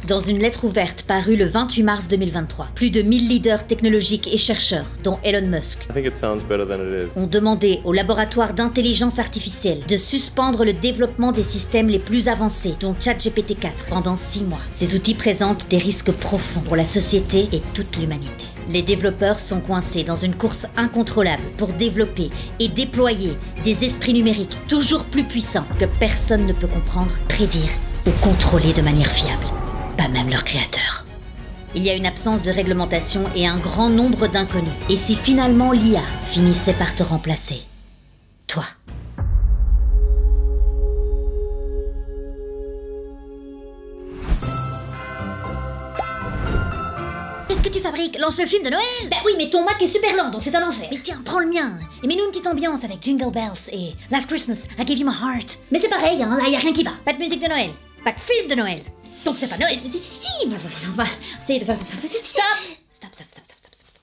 Dans une lettre ouverte parue le 28 mars 2023, plus de 1000 leaders technologiques et chercheurs, dont Elon Musk, ont demandé au laboratoire d'intelligence artificielle de suspendre le développement des systèmes les plus avancés, dont ChatGPT-4, pendant 6 mois. Ces outils présentent des risques profonds pour la société et toute l'humanité. Les développeurs sont coincés dans une course incontrôlable pour développer et déployer des esprits numériques toujours plus puissants que personne ne peut comprendre, prédire ou contrôler de manière fiable. Pas même leur créateur. Il y a une absence de réglementation et un grand nombre d'inconnus. Et si finalement l'IA finissait par te remplacer, toi? Qu'est-ce que tu fabriques? Lance le film de Noël? Bah oui, mais ton Mac est super lent, donc c'est un enfer. Mais tiens, prends le mien. Et mets-nous une petite ambiance avec Jingle Bells et Last Christmas, I Gave You My Heart. Mais c'est pareil, hein, là y a rien qui va. Pas de musique de Noël, pas de film de Noël. Donc c'est pas Noël. On va essayer de faire... Stop.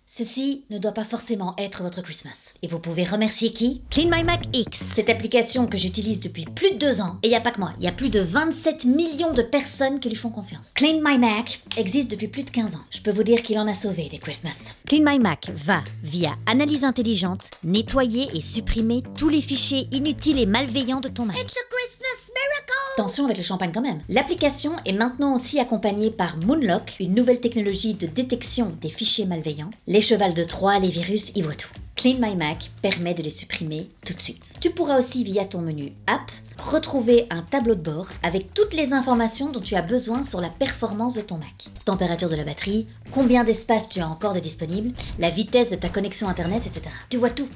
Ceci ne doit pas forcément être votre Christmas. Et vous pouvez remercier qui? Clean My Mac X, cette application que j'utilise depuis plus de 2 ans. Et il n'y a pas que moi, il y a plus de 27 millions de personnes qui lui font confiance. Clean My Mac existe depuis plus de 15 ans. Je peux vous dire qu'il en a sauvé des Christmas. Clean My Mac va, via analyse intelligente, nettoyer et supprimer tous les fichiers inutiles et malveillants de ton Mac. It's a Christmas miracle! Attention avec le champagne quand même. L'application est maintenant aussi accompagnée par Moonlock, une nouvelle technologie de détection des fichiers malveillants. Les chevals de Troie, les virus, y voient tout. Clean My Mac permet de les supprimer tout de suite. Tu pourras aussi, via ton menu App, retrouver un tableau de bord avec toutes les informations dont tu as besoin sur la performance de ton Mac. Température de la batterie, combien d'espace tu as encore de disponible, la vitesse de ta connexion internet, etc. Tu vois tout.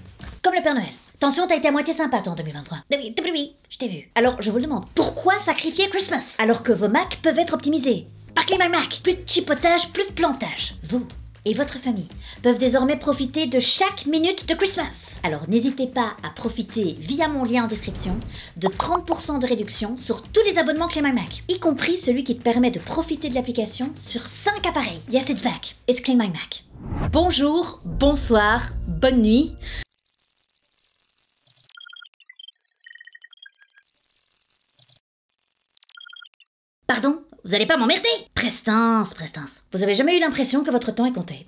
Comme le Père Noël. Attention, t'as été à moitié sympa toi en 2023. Oui, je t'ai vu. Alors, je vous le demande, pourquoi sacrifier Christmas alors que vos Macs peuvent être optimisés par Clean My Mac? Plus de chipotage, plus de plantage. Vous et votre famille peuvent désormais profiter de chaque minute de Christmas. Alors n'hésitez pas à profiter via mon lien en description de 30% de réduction sur tous les abonnements Clean My Mac, y compris celui qui te permet de profiter de l'application sur 5 appareils. Yes, it's back. It's Clean My Mac. Bonjour, bonsoir, bonne nuit. Pardon? Vous allez pas m'emmerder? Prestance. Vous avez jamais eu l'impression que votre temps est compté?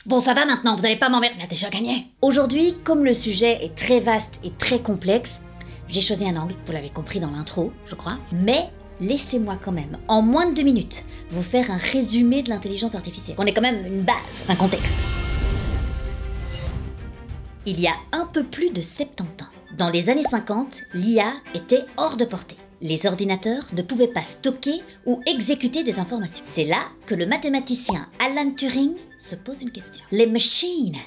Bon, ça va maintenant, vous allez pas m'emmerder, on a déjà gagné. Aujourd'hui, comme le sujet est très vaste et très complexe, j'ai choisi un angle, vous l'avez compris dans l'intro, je crois, mais laissez-moi quand même, en moins de 2 minutes, vous faire un résumé de l'intelligence artificielle. On est quand même une base, un contexte. Il y a un peu plus de 70 ans, dans les années 50, l'IA était hors de portée. Les ordinateurs ne pouvaient pas stocker ou exécuter des informations. C'est là que le mathématicien Alan Turing se pose une question. Les machines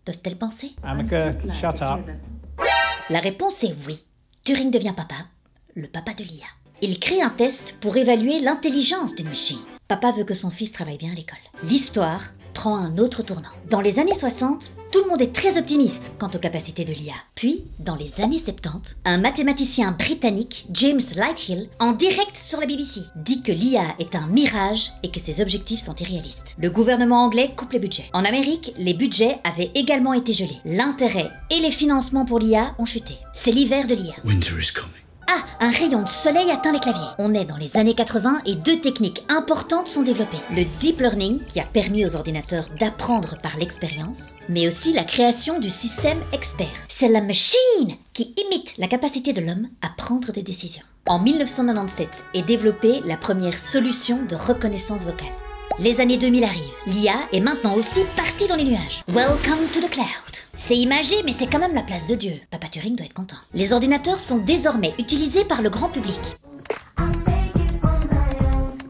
peuvent-elles penser? Amica, shut up. La réponse est oui. Turing devient papa, le papa de l'IA. Il crée un test pour évaluer l'intelligence d'une machine. Papa veut que son fils travaille bien à l'école. L'histoire prend un autre tournant. Dans les années 60, tout le monde est très optimiste quant aux capacités de l'IA. Puis, dans les années 70, un mathématicien britannique, James Lighthill, en direct sur la BBC, dit que l'IA est un mirage et que ses objectifs sont irréalistes. Le gouvernement anglais coupe les budgets. En Amérique, les budgets avaient également été gelés. L'intérêt et les financements pour l'IA ont chuté. C'est l'hiver de l'IA. Winter is coming. Ah, un rayon de soleil atteint les claviers. On est dans les années 80 et 2 techniques importantes sont développées. Le deep learning, qui a permis aux ordinateurs d'apprendre par l'expérience, mais aussi la création du système expert. C'est la machine qui imite la capacité de l'homme à prendre des décisions. En 1997 est développée la première solution de reconnaissance vocale. Les années 2000 arrivent. L'IA est maintenant aussi partie dans les nuages. Welcome to the cloud. C'est imagé, mais c'est quand même la place de Dieu. Papa Turing doit être content. Les ordinateurs sont désormais utilisés par le grand public.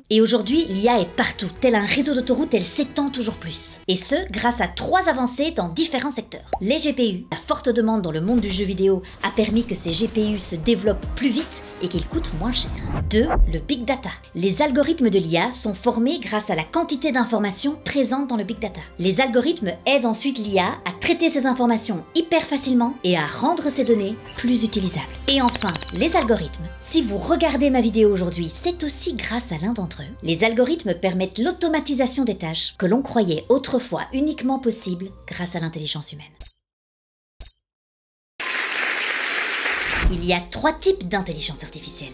Et aujourd'hui, l'IA est partout, tel un réseau d'autoroutes, elle s'étend toujours plus. Et ce, grâce à 3 avancées dans différents secteurs. Les GPU, la forte demande dans le monde du jeu vidéo a permis que ces GPU se développent plus vite et qu'ils coûtent moins cher. 2. Le Big Data. Les algorithmes de l'IA sont formés grâce à la quantité d'informations présentes dans le Big Data. Les algorithmes aident ensuite l'IA à traiter ces informations hyper facilement et à rendre ces données plus utilisables. Et enfin, les algorithmes. Si vous regardez ma vidéo aujourd'hui, c'est aussi grâce à l'un d'entre eux. Les algorithmes permettent l'automatisation des tâches que l'on croyait autrefois uniquement possibles grâce à l'intelligence humaine. Il y a 3 types d'intelligence artificielle.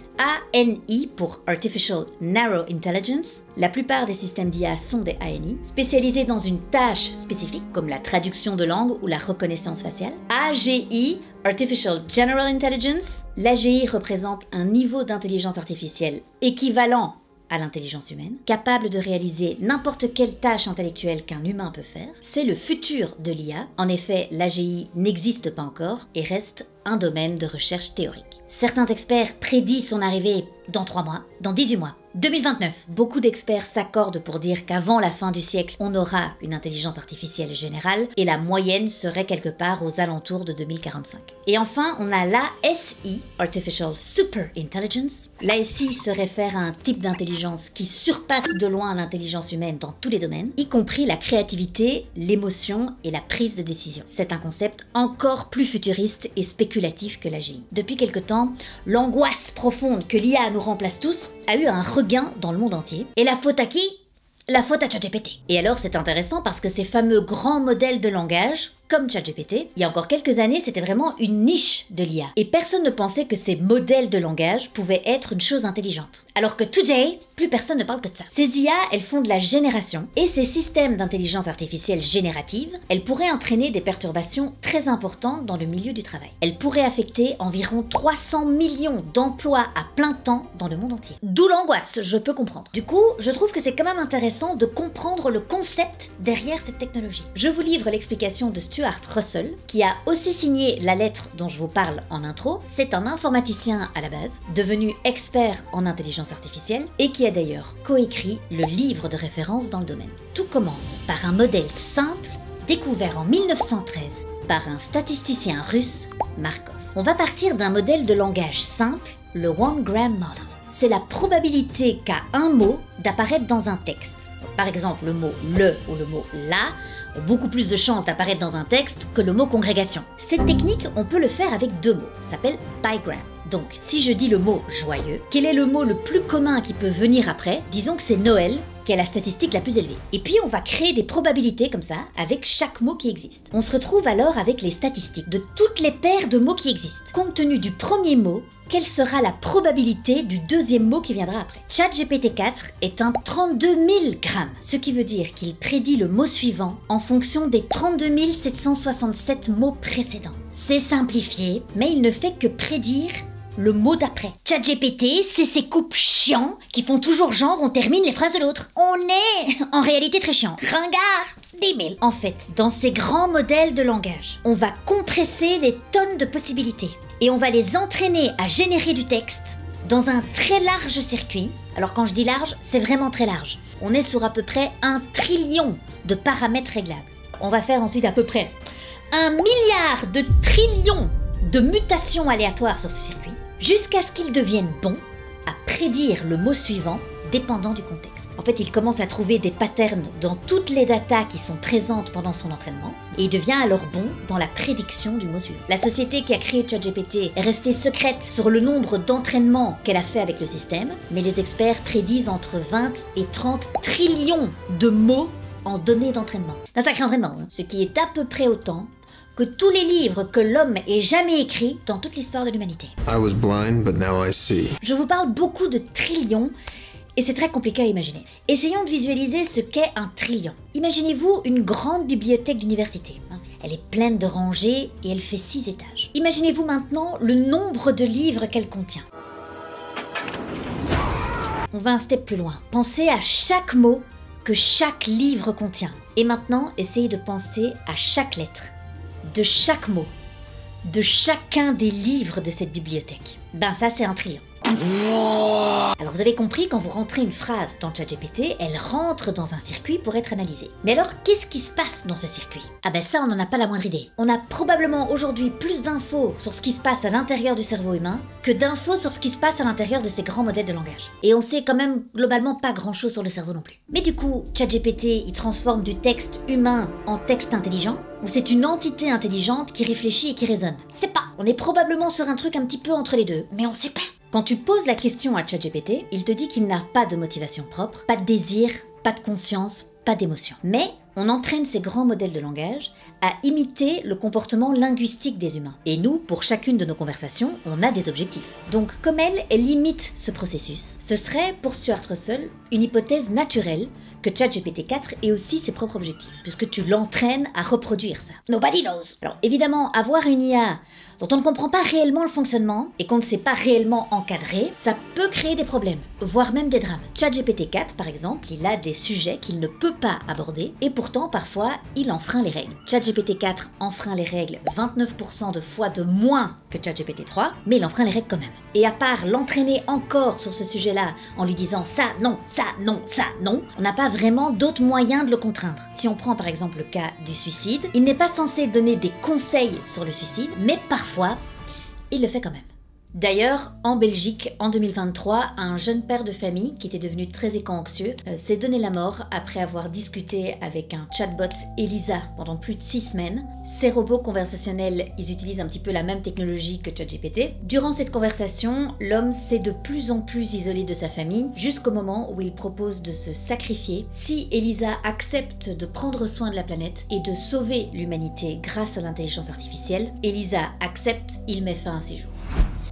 ANI pour Artificial Narrow Intelligence. La plupart des systèmes d'IA sont des ANI, spécialisés dans une tâche spécifique comme la traduction de langue ou la reconnaissance faciale. AGI, Artificial General Intelligence. L'AGI représente un niveau d'intelligence artificielle équivalent à l'intelligence humaine, capable de réaliser n'importe quelle tâche intellectuelle qu'un humain peut faire. C'est le futur de l'IA. En effet, l'AGI n'existe pas encore et reste un domaine de recherche théorique. Certains experts prédisent son arrivée dans 3 mois, dans 18 mois, 2029. Beaucoup d'experts s'accordent pour dire qu'avant la fin du siècle, on aura une intelligence artificielle générale et la moyenne serait quelque part aux alentours de 2045. Et enfin, on a l'ASI, Artificial Super Intelligence. L'ASI se réfère à un type d'intelligence qui surpasse de loin l'intelligence humaine dans tous les domaines, y compris la créativité, l'émotion et la prise de décision. C'est un concept encore plus futuriste et spéculatif que l'AGI. Depuis quelque temps, l'angoisse profonde que l'IA nous remplace tous a eu un regain dans le monde entier. Et la faute à qui? La faute à ChatGPT. Et alors c'est intéressant parce que ces fameux grands modèles de langage, comme ChatGPT, il y a encore quelques années, c'était vraiment une niche de l'IA. Et personne ne pensait que ces modèles de langage pouvaient être une chose intelligente. Alors que today, plus personne ne parle que de ça. Ces IA, elles font de la génération, et ces systèmes d'intelligence artificielle générative, elles pourraient entraîner des perturbations très importantes dans le milieu du travail. Elles pourraient affecter environ 300 millions d'emplois à plein temps dans le monde entier. D'où l'angoisse, je peux comprendre. Du coup, je trouve que c'est quand même intéressant de comprendre le concept derrière cette technologie. Je vous livre l'explication de Stuart Russell, qui a aussi signé la lettre dont je vous parle en intro. C'est un informaticien à la base, devenu expert en intelligence artificielle et qui a d'ailleurs coécrit le livre de référence dans le domaine. Tout commence par un modèle simple découvert en 1913 par un statisticien russe, Markov. On va partir d'un modèle de langage simple, le one-gram model. C'est la probabilité qu'a un mot d'apparaître dans un texte. Par exemple, le mot « le » ou le mot « la » ont beaucoup plus de chances d'apparaître dans un texte que le mot congrégation. Cette technique, on peut le faire avec 2 mots, ça s'appelle bigram. Donc, si je dis le mot joyeux, quel est le mot le plus commun qui peut venir après? Disons que c'est Noël, qui est la statistique la plus élevée. Et puis, on va créer des probabilités comme ça, avec chaque mot qui existe. On se retrouve alors avec les statistiques de toutes les paires de mots qui existent. Compte tenu du premier mot, quelle sera la probabilité du deuxième mot qui viendra après? ChatGPT 4 est un 32 000 grammes, ce qui veut dire qu'il prédit le mot suivant en fonction des 32 767 mots précédents. C'est simplifié, mais il ne fait que prédire le mot d'après. ChatGPT, c'est ces coupes chiants qui font toujours genre on termine les phrases de l'autre. On est en réalité très chiant. Ringard, débile. En fait, dans ces grands modèles de langage, on va compresser les tonnes de possibilités et on va les entraîner à générer du texte dans un très large circuit. Alors quand je dis large, c'est vraiment très large. On est sur à peu près 1 trillion de paramètres réglables. On va faire ensuite à peu près 1 milliard de trillions de mutations aléatoires sur ce circuit, jusqu'à ce qu'il devienne bon à prédire le mot suivant dépendant du contexte. En fait, il commence à trouver des patterns dans toutes les datas qui sont présentes pendant son entraînement et il devient alors bon dans la prédiction du mot suivant. La société qui a créé ChatGPT est restée secrète sur le nombre d'entraînements qu'elle a fait avec le système, mais les experts prédisent entre 20 et 30 trillions de mots en données d'entraînement. Un sacré entraînement, hein, ce qui est à peu près autant que tous les livres que l'homme ait jamais écrits dans toute l'histoire de l'humanité. I was blind, but now I see. Je vous parle beaucoup de trillions, et c'est très compliqué à imaginer. Essayons de visualiser ce qu'est un trillion. Imaginez-vous une grande bibliothèque d'université. Elle est pleine de rangées et elle fait 6 étages. Imaginez-vous maintenant le nombre de livres qu'elle contient. On va un step plus loin. Pensez à chaque mot que chaque livre contient. Et maintenant, essayez de penser à chaque lettre, de chaque mot, de chacun des livres de cette bibliothèque. Ben ça, c'est un trillion. Alors vous avez compris, quand vous rentrez une phrase dans ChatGPT, elle rentre dans un circuit pour être analysée. Mais alors, qu'est-ce qui se passe dans ce circuit? Ah ben ça, on n'en a pas la moindre idée. On a probablement aujourd'hui plus d'infos sur ce qui se passe à l'intérieur du cerveau humain que d'infos sur ce qui se passe à l'intérieur de ces grands modèles de langage. Et on sait quand même globalement pas grand-chose sur le cerveau non plus. Mais du coup, ChatGPT, il transforme du texte humain en texte intelligent, ou c'est une entité intelligente qui réfléchit et qui raisonne? C'est pas. On est probablement sur un truc un petit peu entre les deux, mais on sait pas. Quand tu poses la question à ChatGPT, il te dit qu'il n'a pas de motivation propre, pas de désir, pas de conscience, pas d'émotion. Mais On entraîne ces grands modèles de langage à imiter le comportement linguistique des humains. Et nous, pour chacune de nos conversations, on a des objectifs. Donc comme elle imite ce processus, ce serait, pour Stuart Russell, une hypothèse naturelle que ChatGPT 4 ait aussi ses propres objectifs, puisque tu l'entraînes à reproduire ça. Nobody knows. Alors évidemment, avoir une IA dont on ne comprend pas réellement le fonctionnement et qu'on ne sait pas réellement encadrer, ça peut créer des problèmes, voire même des drames. ChatGPT 4, par exemple, il a des sujets qu'il ne peut pas aborder et pourtant, parfois, il enfreint les règles. ChatGPT 4 enfreint les règles 29% de fois de moins que ChatGPT 3, mais il enfreint les règles quand même. Et à part l'entraîner encore sur ce sujet-là en lui disant ça, non, ça, non, ça, non, on n'a pas vraiment d'autres moyens de le contraindre. Si on prend par exemple le cas du suicide, il n'est pas censé donner des conseils sur le suicide, mais parfois, il le fait quand même. D'ailleurs, en Belgique, en 2023, un jeune père de famille qui était devenu très éco-anxieux s'est donné la mort après avoir discuté avec un chatbot Elisa pendant plus de 6 semaines. Ces robots conversationnels, ils utilisent un petit peu la même technologie que ChatGPT. Durant cette conversation, l'homme s'est de plus en plus isolé de sa famille jusqu'au moment où il propose de se sacrifier si Elisa accepte de prendre soin de la planète et de sauver l'humanité grâce à l'intelligence artificielle. Elisa accepte, il met fin à ses jours.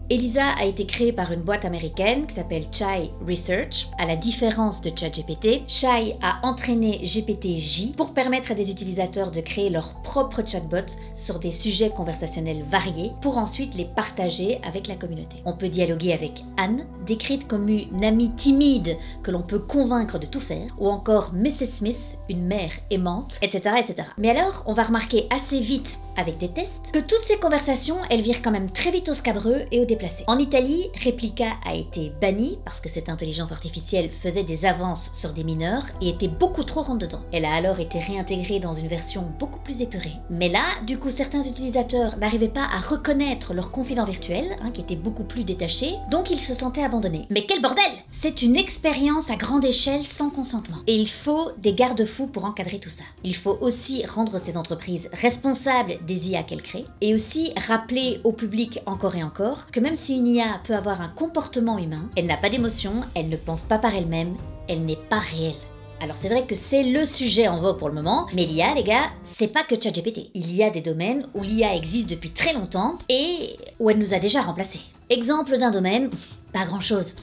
Elisa a été créée par une boîte américaine qui s'appelle Chai Research. À la différence de ChatGPT, Chai a entraîné GPT-J pour permettre à des utilisateurs de créer leur propre chatbot sur des sujets conversationnels variés pour ensuite les partager avec la communauté. On peut dialoguer avec Anne, décrite comme une amie timide que l'on peut convaincre de tout faire, ou encore Mrs. Smith, une mère aimante, etc., etc. Mais alors, on va remarquer assez vite avec des tests que toutes ces conversations, elles virent quand même très vite au scabreux et au déplacé. En Italie, Replica a été bannie parce que cette intelligence artificielle faisait des avances sur des mineurs et était beaucoup trop rentre-dedans. Elle a alors été réintégrée dans une version beaucoup plus épurée. Mais là, du coup, certains utilisateurs n'arrivaient pas à reconnaître leur confident virtuel, qui était beaucoup plus détaché, donc ils se sentaient abandonnés. Mais quel bordel! C'est une expérience à grande échelle sans consentement. Et il faut des garde-fous pour encadrer tout ça. Il faut aussi rendre ces entreprises responsables des IA qu'elles créent, et aussi rappeler au public encore et encore que même si une IA peut avoir un comportement humain, elle n'a pas d'émotion, elle ne pense pas par elle-même, elle n'est pas réelle. Alors c'est vrai que c'est le sujet en vogue pour le moment, mais l'IA, les gars, c'est pas que ChatGPT. Il y a des domaines où l'IA existe depuis très longtemps et où elle nous a déjà remplacés. Exemple d'un domaine, pas grand chose.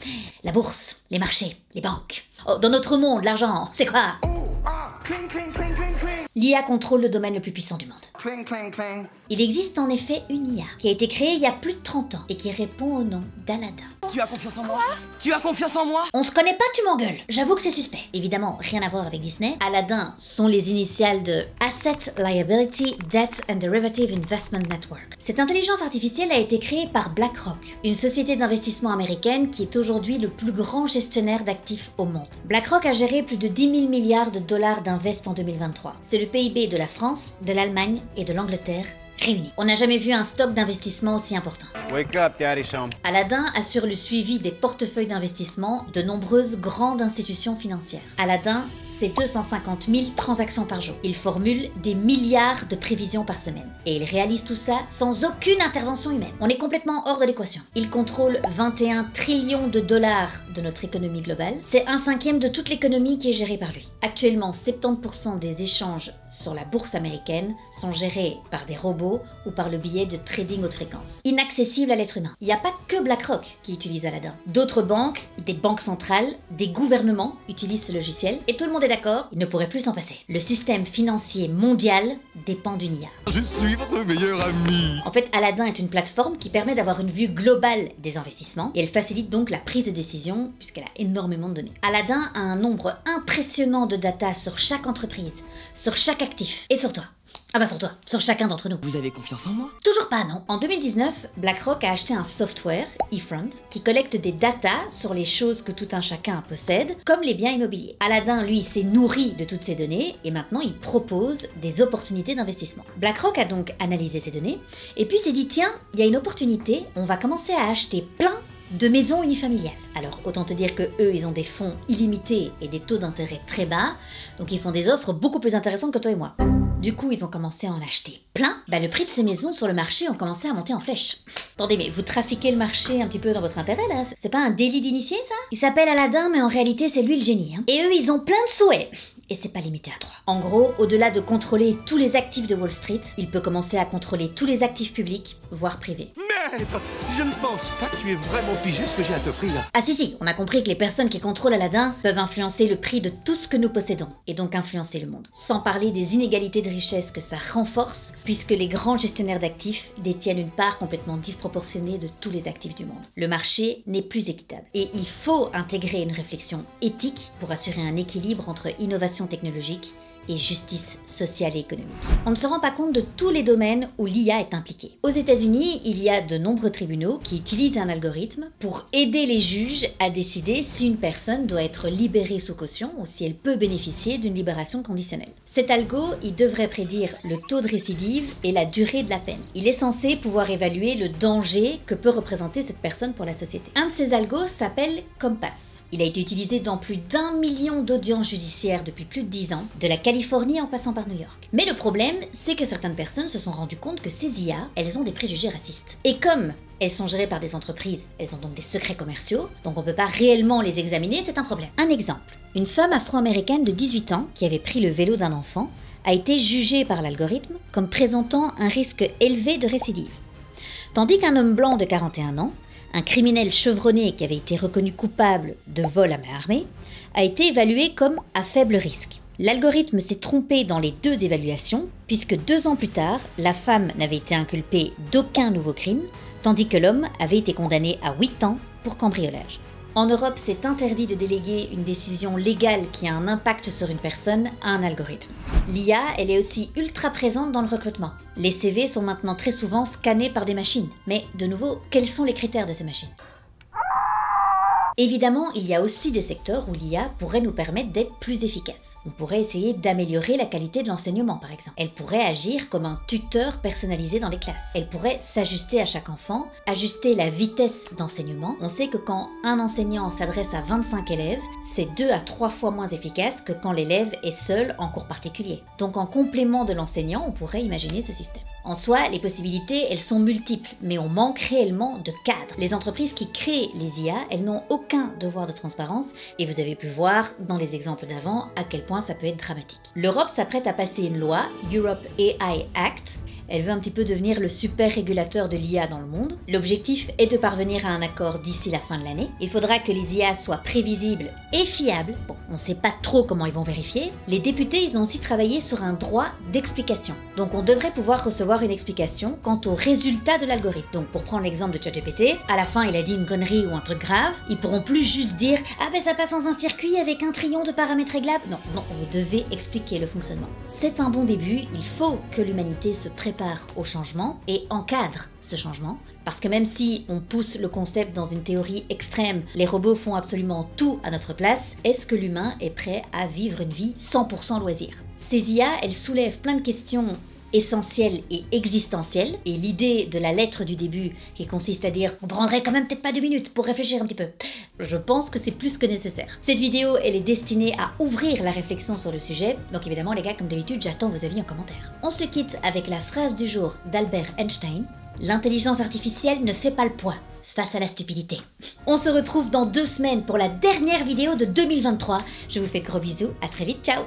La bourse, les marchés, les banques. Oh, dans notre monde, l'argent, c'est quoi? L'IA contrôle le domaine le plus puissant du monde. Il existe en effet une IA qui a été créée il y a plus de 30 ans et qui répond au nom d'Aladin. Tu as confiance en moi? Tu as confiance en moi? On se connaît pas, tu m'engueules. J'avoue que c'est suspect. Évidemment, rien à voir avec Disney. Aladin sont les initiales de Asset Liability Debt and Derivative Investment Network. Cette intelligence artificielle a été créée par BlackRock, une société d'investissement américaine qui est aujourd'hui le plus grand gestionnaire d'actifs au monde. BlackRock a géré plus de 10 000 milliards de dollars d'invest en 2023. C'est le PIB de la France, de l'Allemagne et de l'Angleterre réunis. On n'a jamais vu un stock d'investissement aussi important. Wake up, Daddy Sham. Aladin assure le suivi des portefeuilles d'investissement de nombreuses grandes institutions financières. Aladin, c'est 250 000 transactions par jour. Il formule des milliards de prévisions par semaine. Et il réalise tout ça sans aucune intervention humaine. On est complètement hors de l'équation. Il contrôle 21 trillions de dollars de notre économie globale. C'est 1/5 de toute l'économie qui est gérée par lui. Actuellement, 70% des échanges sur la bourse américaine sont gérés par des robots ou par le biais de trading haute fréquence. Inaccessible à l'être humain. Il n'y a pas que BlackRock qui utilise Aladin. D'autres banques, des banques centrales, des gouvernements utilisent ce logiciel et tout le monde est d'accord, il ne pourrait plus s'en passer. Le système financier mondial dépend d'une IA. Je suis votre meilleur ami. En fait, Aladin est une plateforme qui permet d'avoir une vue globale des investissements et elle facilite donc la prise de décision puisqu'elle a énormément de données. Aladin a un nombre impressionnant de data sur chaque entreprise, sur chaque actif et sur toi. Ah bah sur toi, sur chacun d'entre nous. Vous avez confiance en moi? Toujours pas, non. En 2019, BlackRock a acheté un software, eFront, qui collecte des datas sur les choses que tout un chacun possède, comme les biens immobiliers. Aladin, lui, s'est nourri de toutes ces données et maintenant il propose des opportunités d'investissement. BlackRock a donc analysé ces données et puis s'est dit tiens, il y a une opportunité, on va commencer à acheter plein de maisons unifamiliales. Alors autant te dire que eux ils ont des fonds illimités et des taux d'intérêt très bas, donc ils font des offres beaucoup plus intéressantes que toi et moi. Du coup, ils ont commencé à en acheter plein. Le prix de ces maisons sur le marché ont commencé à monter en flèche. Attendez, mais vous trafiquez le marché un petit peu dans votre intérêt, là? C'est pas un délit d'initié, ça? Il s'appelle Aladin, mais en réalité, c'est lui le génie. Et eux, ils ont plein de souhaits. et c'est pas limité à 3. En gros, au-delà de contrôler tous les actifs de Wall Street, il peut commencer à contrôler tous les actifs publics, voire privés. Maître, je ne pense pas que tu aies vraiment pigé ce que j'ai à t'offrir. Ah si, on a compris que les personnes qui contrôlent Aladdin peuvent influencer le prix de tout ce que nous possédons, et donc influencer le monde. Sans parler des inégalités de richesse que ça renforce, puisque les grands gestionnaires d'actifs détiennent une part complètement disproportionnée de tous les actifs du monde. Le marché n'est plus équitable, et il faut intégrer une réflexion éthique pour assurer un équilibre entre innovation technologique et justice sociale et économique. On ne se rend pas compte de tous les domaines où l'IA est impliquée. Aux États-Unis, il y a de nombreux tribunaux qui utilisent un algorithme pour aider les juges à décider si une personne doit être libérée sous caution ou si elle peut bénéficier d'une libération conditionnelle. Cet algo, il devrait prédire le taux de récidive et la durée de la peine. Il est censé pouvoir évaluer le danger que peut représenter cette personne pour la société. Un de ces algos s'appelle Compass. Il a été utilisé dans plus d'1 million d'audiences judiciaires depuis plus de 10 ans, de la Californie en passant par New York. Mais le problème, c'est que certaines personnes se sont rendues compte que ces IA, elles ont des préjugés racistes. Et comme elles sont gérées par des entreprises, elles ont donc des secrets commerciaux, donc on ne peut pas réellement les examiner, c'est un problème. Un exemple, une femme afro-américaine de 18 ans qui avait pris le vélo d'un enfant a été jugée par l'algorithme comme présentant un risque élevé de récidive. Tandis qu'un homme blanc de 41 ans, un criminel chevronné qui avait été reconnu coupable de vol à main armée, a été évalué comme à faible risque. L'algorithme s'est trompé dans les deux évaluations, puisque 2 ans plus tard, la femme n'avait été inculpée d'aucun nouveau crime, tandis que l'homme avait été condamné à 8 ans pour cambriolage. En Europe, c'est interdit de déléguer une décision légale qui a un impact sur une personne à un algorithme. L'IA, elle est aussi ultra présente dans le recrutement. Les CV sont maintenant très souvent scannés par des machines. Mais de nouveau, quels sont les critères de ces machines ? Évidemment, il y a aussi des secteurs où l'IA pourrait nous permettre d'être plus efficaces. On pourrait essayer d'améliorer la qualité de l'enseignement, par exemple. Elle pourrait agir comme un tuteur personnalisé dans les classes. Elle pourrait s'ajuster à chaque enfant, ajuster la vitesse d'enseignement. On sait que quand un enseignant s'adresse à 25 élèves, c'est 2 à 3 fois moins efficace que quand l'élève est seul en cours particulier. Donc en complément de l'enseignant, on pourrait imaginer ce système. En soi, les possibilités, elles sont multiples, mais on manque réellement de cadres. Les entreprises qui créent les IA, elles n'ont aucun devoir de transparence et vous avez pu voir dans les exemples d'avant à quel point ça peut être dramatique. L'Europe s'apprête à passer une loi, Europe AI Act. Elle veut un petit peu devenir le super régulateur de l'IA dans le monde. L'objectif est de parvenir à un accord d'ici la fin de l'année. Il faudra que les IA soient prévisibles et fiables. Bon, on ne sait pas trop comment ils vont vérifier. Les députés, ils ont aussi travaillé sur un droit d'explication. Donc on devrait pouvoir recevoir une explication quant au résultat de l'algorithme. Donc pour prendre l'exemple de ChatGPT, à la fin il a dit une connerie ou un truc grave, ils pourront plus juste dire « Ah ben ça passe dans un circuit avec un trillion de paramètres réglables ». Non, vous devez expliquer le fonctionnement. C'est un bon début, il faut que l'humanité se prépare au changement et encadre ce changement, parce que même si on pousse le concept dans une théorie extrême, les robots font absolument tout à notre place, est-ce que l'humain est prêt à vivre une vie 100% loisir? Ces IA, elles soulèvent plein de questions essentielle et existentielle, et l'idée de la lettre du début qui consiste à dire « Vous prendrez quand même peut-être pas 2 minutes pour réfléchir un petit peu », je pense que c'est plus que nécessaire. Cette vidéo, elle est destinée à ouvrir la réflexion sur le sujet, donc évidemment les gars, comme d'habitude, j'attends vos avis en commentaire. On se quitte avec la phrase du jour d'Albert Einstein « L'intelligence artificielle ne fait pas le poids face à la stupidité ». On se retrouve dans 2 semaines pour la dernière vidéo de 2023. Je vous fais de gros bisous, à très vite, ciao.